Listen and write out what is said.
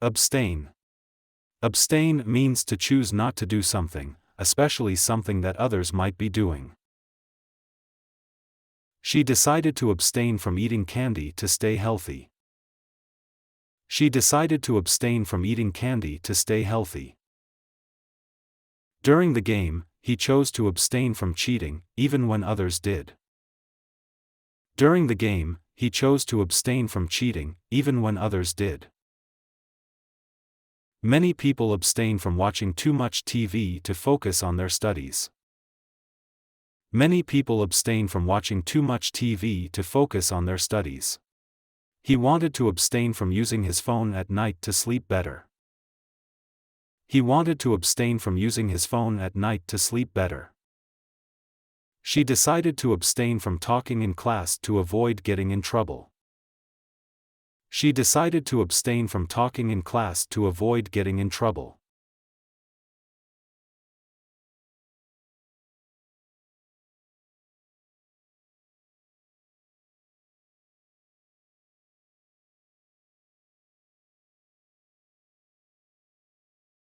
Abstain. Abstain means to choose not to do something, especially something that others might be doing. She decided to abstain from eating candy to stay healthy. She decided to abstain from eating candy to stay healthy. During the game, he chose to abstain from cheating, even when others did. During the game, he chose to abstain from cheating, even when others did. Many people abstain from watching too much TV to focus on their studies. Many people abstain from watching too much TV to focus on their studies. He wanted to abstain from using his phone at night to sleep better. He wanted to abstain from using his phone at night to sleep better. She decided to abstain from talking in class to avoid getting in trouble. She decided to abstain from talking in class to avoid getting in trouble.